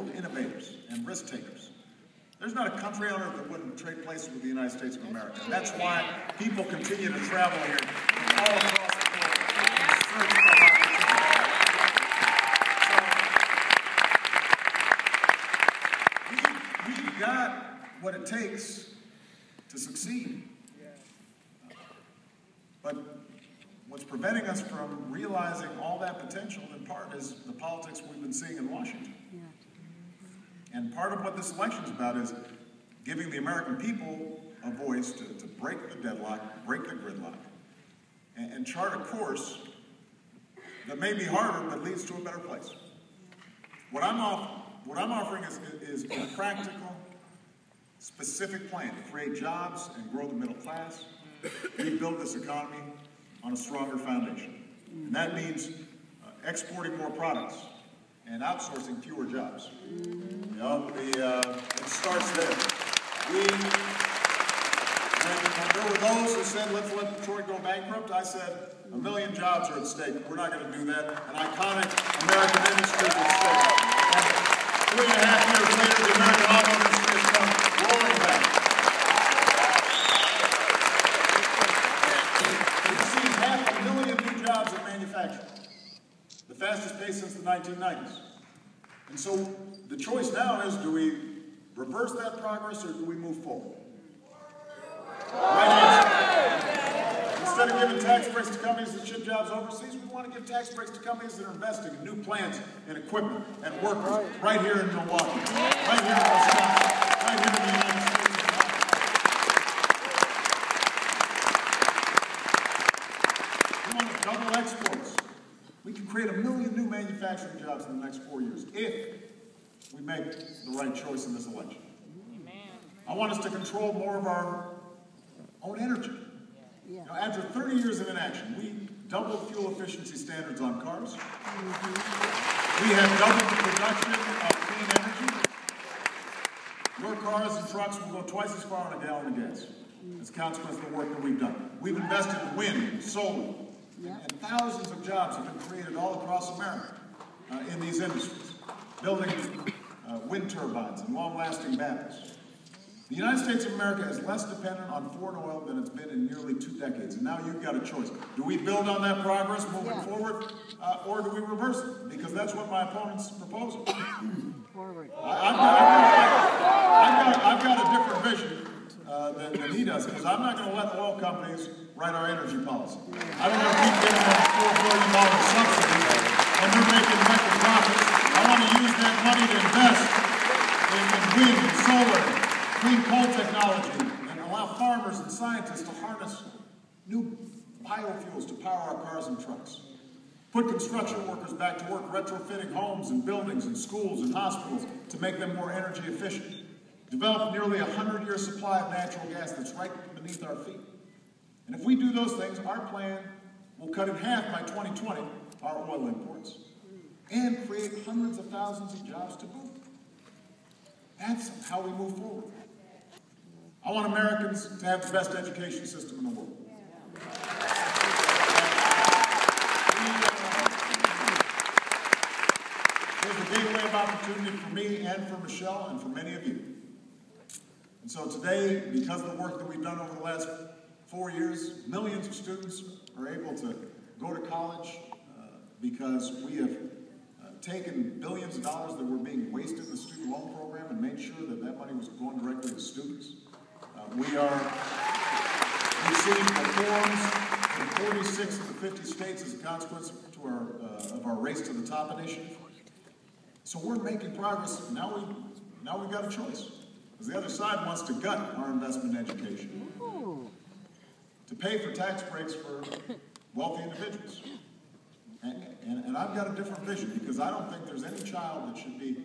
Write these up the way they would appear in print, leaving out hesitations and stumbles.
of innovators and risk takers. There's not a country on earth that wouldn't trade places with the United States of America. And that's why people continue to travel here from all across the world in search of opportunity. So we've got what it takes to succeed. But what's preventing us from realizing all that potential, in part, is the politics we've been seeing in Washington. And part of what this election is about is giving the American people a voice to break the deadlock, break the gridlock, and chart a course that may be harder but leads to a better place. What I'm offering is a practical, specific plan to create jobs and grow the middle class, rebuild this economy on a stronger foundation. And that means exporting more products and outsourcing fewer jobs. You know, it starts there. When there were those who said, let's let Detroit go bankrupt, I said, 1 million jobs are at stake. We're not going to do that. An iconic American industry is at stake. And 3.5 years later, the American auto industry has come rolling back. We've seen 500,000 new jobs in manufacturing, the fastest pace since the 1990s. And so the choice now is, do we reverse that progress or do we move forward? Right answer. Instead of giving tax breaks to companies that ship jobs overseas, we want to give tax breaks to companies that are investing in new plants and equipment and workers right here in Milwaukee, right here in Wisconsin, right here in the United States. We want to double exports. We can create 1 million new manufacturing jobs in the next 4 years if we make the right choice in this election. I want us to control more of our own energy. Now, after 30 years of inaction, we doubled fuel efficiency standards on cars. We have doubled the production of clean energy. Your cars and trucks will go twice as far on a gallon of gas as a consequence of the work that we've done. We've invested in wind, solar, and thousands of jobs have been created all across America in these industries, building wind turbines and long-lasting batteries. The United States of America is less dependent on foreign oil than it's been in nearly 2 decades, and now you've got a choice. Do we build on that progress moving forward, or do we reverse it? Because that's what my opponent's proposing. Forward. I've got a different vision than he does, because I'm not going to let oil companies write our energy policy. I don't want to keep giving them $4 billion subsidy, and they're making record profits. I want to use that money to invest in wind and solar, clean coal technology, and allow farmers and scientists to harness new biofuels to power our cars and trucks. Put construction workers back to work retrofitting homes and buildings and schools and hospitals to make them more energy efficient. Develop nearly a 100-year supply of natural gas that's right beneath our feet. And if we do those things, our plan will cut in half by 2020 our oil imports and create hundreds of thousands of jobs to boot. That's how we move forward. I want Americans to have the best education system in the world. There's a gateway of opportunity for me and for Michelle and for many of you. And so today, because of the work that we've done over the last 4 years, millions of students are able to go to college because we have taken billions of dollars that were being wasted in the student loan program and made sure that that money was going directly to students. We've seen reforms in 46 of the 50 states as a consequence of our Race to the Top initiative. So we're making progress. Now we've got a choice. Because the other side wants to gut our investment in education. To pay for tax breaks for wealthy individuals. And I've got a different vision, because I don't think there's any child that should be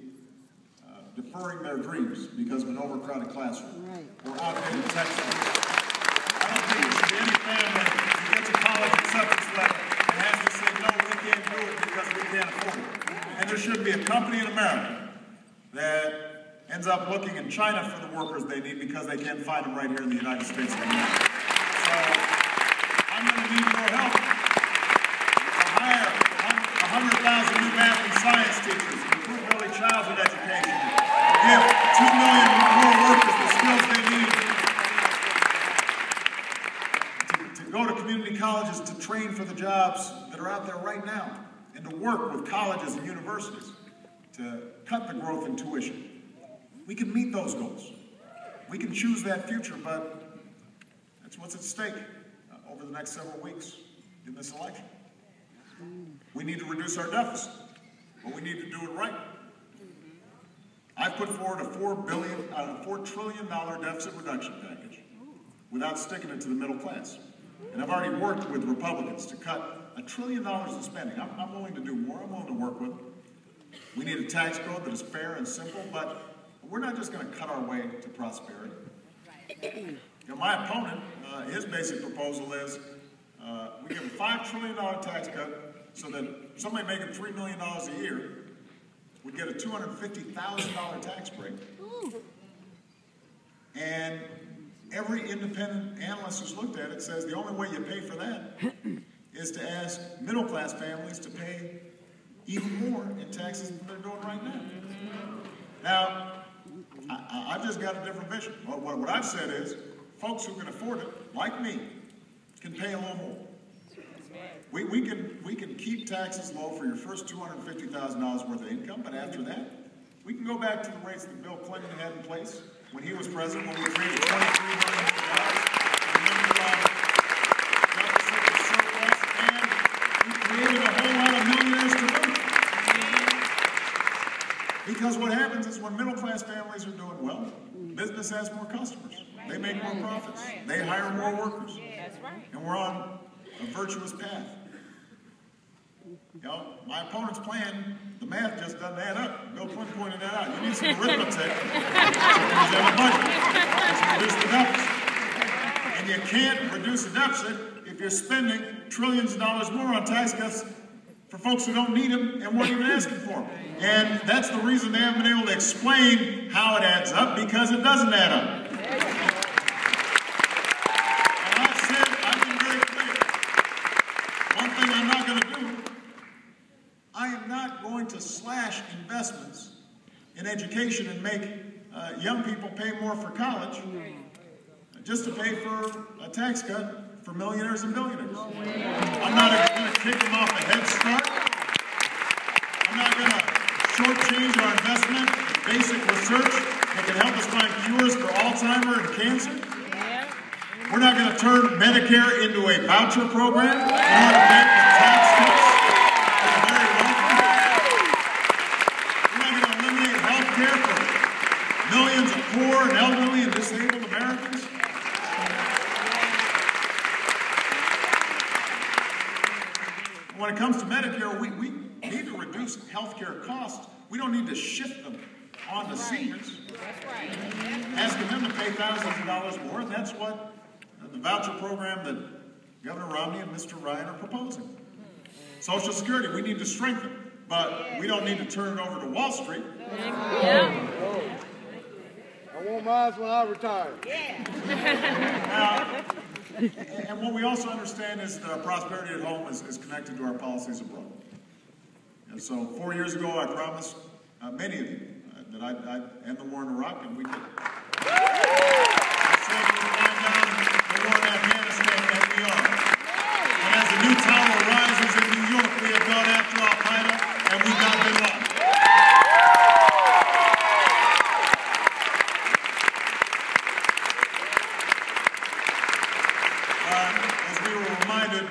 deferring their dreams because of an overcrowded classroom or outdated textbooks. I don't think there should be any family who gets a college acceptance letter and has to say, no, we can't do it because we can't afford it. And there shouldn't be a company in America that ends up looking in China for the workers they need because they can't find them right here in the United States of America. So I'm going to need your help to hire 100,000 new math and science teachers, improve early childhood education, give 2 million more workers the skills they need to go to community colleges to train for the jobs that are out there right now, and to work with colleges and universities to cut the growth in tuition. We can meet those goals. We can choose that future, but that's what's at stake over the next several weeks in this election. We need to reduce our deficit, but we need to do it right. I've put forward a $4 trillion deficit reduction package without sticking it to the middle class. And I've already worked with Republicans to cut $1 trillion in spending. I'm willing to do more. I'm willing to work with them. We need a tax code that is fair and simple, but we're not just going to cut our way to prosperity. You know, my opponent, his basic proposal is we give a $5 trillion tax cut so that somebody making $3 million a year would get a $250,000 tax break. And every independent analyst who's looked at it says the only way you pay for that is to ask middle-class families to pay even more in taxes than they're doing right now. Now, I've just got a different vision. What I've said is, folks who can afford it, like me, can pay a little more. We can keep taxes low for your first $250,000 worth of income, but after that, we can go back to the rates that Bill Clinton had in place when he was president, when we created 23 million jobs, deficit surplus, and we created a whole lot of millionaires to boot. Because what happens is when middle-class families are doing well, business has more customers. They make more profits. They hire more workers. And we're on a virtuous path. You know, my opponent's plan, the math just doesn't add up. Bill Clinton pointed that out. You need some arithmetic to present a budget. Just reduce the deficit. And you can't reduce the deficit if you're spending trillions of dollars more on tax cuts for folks who don't need them and weren't even asking for them. And that's the reason they haven't been able to explain how it adds up, because it doesn't add up. And I've been very clear. One thing I'm not going to do, I am not going to slash investments in education and make young people pay more for college just to pay for a tax cut for millionaires and billionaires. I'm not going to kick them off a head start. I'm not going to shortchange our investment in basic research that can help us find cures for Alzheimer's and cancer. We're not going to turn Medicare into a voucher program in order to pay for tax cuts for the very wealthy. We're not going to eliminate health care for millions of poor and elderly and disabled Americans. When it comes to Medicare, we need to reduce health care costs. We don't need to shift them on to seniors. Asking them to pay thousands of dollars more, and that's what the voucher program that Governor Romney and Mr. Ryan are proposing. Social Security, we need to strengthen, but we don't need to turn it over to Wall Street. I want mine when I retire. And what we also understand is that our prosperity at home is connected to our policies abroad. And so 4 years ago, I promised many of you that I'd end the war in Iraq, and we did. I said we would wind down the war in Afghanistan, and we are. And as the new tower rises in New York, we have gone after Al-Qaeda, and we got Bin Laden. As we were reminded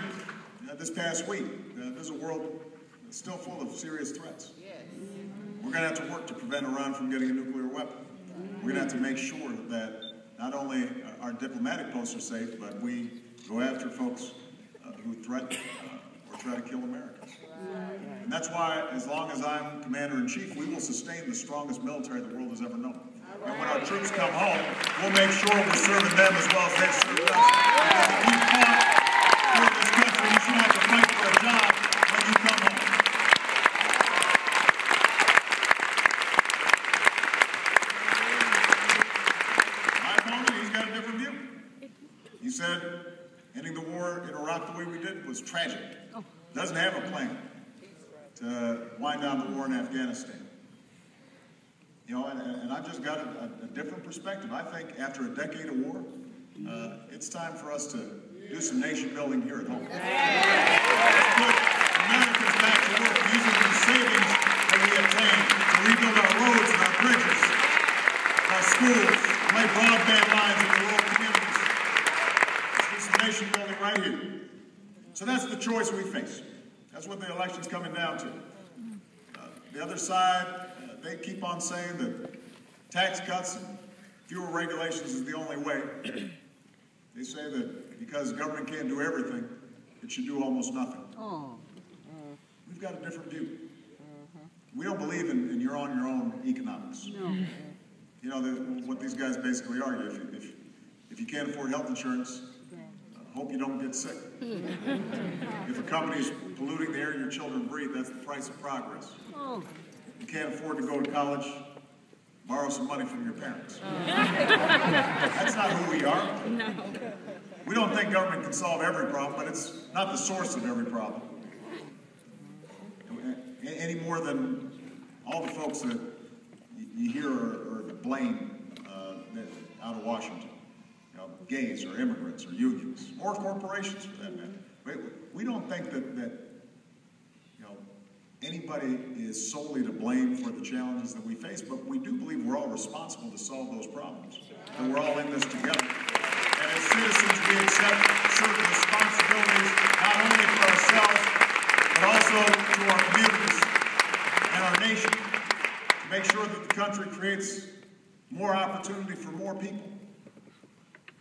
this past week, there's a world that's still full of serious threats. We're going to have to work to prevent Iran from getting a nuclear weapon. We're going to have to make sure that not only our diplomatic posts are safe, but we go after folks who threaten or try to kill Americans. And that's why, as long as I'm Commander-in-Chief, we will sustain the strongest military the world has ever known. And when our troops come home, we'll make sure we're serving them as well as they serve us. Because if you fought for this country, you shouldn't have to fight for a job when you come home. My opponent, he's got a different view. He said ending the war in Iraq the way we did was tragic. Doesn't have a plan to wind down the war in Afghanistan. You know, and I've just got a different perspective. I think after a decade of war, it's time for us to do some nation building here at home. Let's put Americans back to work using the savings that we obtained to rebuild our roads and our bridges, our schools, lay broadband lines in the rural communities. Let's do some nation building right here. So that's the choice we face. That's what the election's coming down to. The other side, they keep on saying that tax cuts and fewer regulations is the only way. They say that because government can't do everything, it should do almost nothing. We've got a different view. We don't believe in you're on your own economics. You know, what these guys basically argue, if you can't afford health insurance, hope you don't get sick. If a company is polluting the air your children breathe, that's the price of progress. You can't afford to go to college, borrow some money from your parents. That's not who we are. We don't think government can solve every problem, but it's not the source of every problem. Any more than all the folks that you hear are to blame out of Washington. You know, gays or immigrants or unions or corporations for that matter. We don't think that anybody is solely to blame for the challenges that we face, but we do believe we're all responsible to solve those problems. And we're all in this together. And as citizens, we accept certain responsibilities, not only for ourselves, but also to our communities and our nation, to make sure that the country creates more opportunity for more people.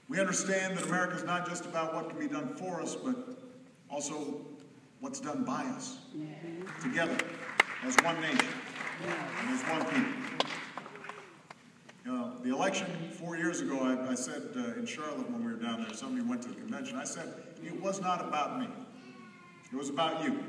We understand that America is not just about what can be done for us, but also what's done by us, together, as one nation, and as one people. You know, the election 4 years ago, I said in Charlotte when we were down there, somebody went to the convention, I said, it was not about me. It was about you.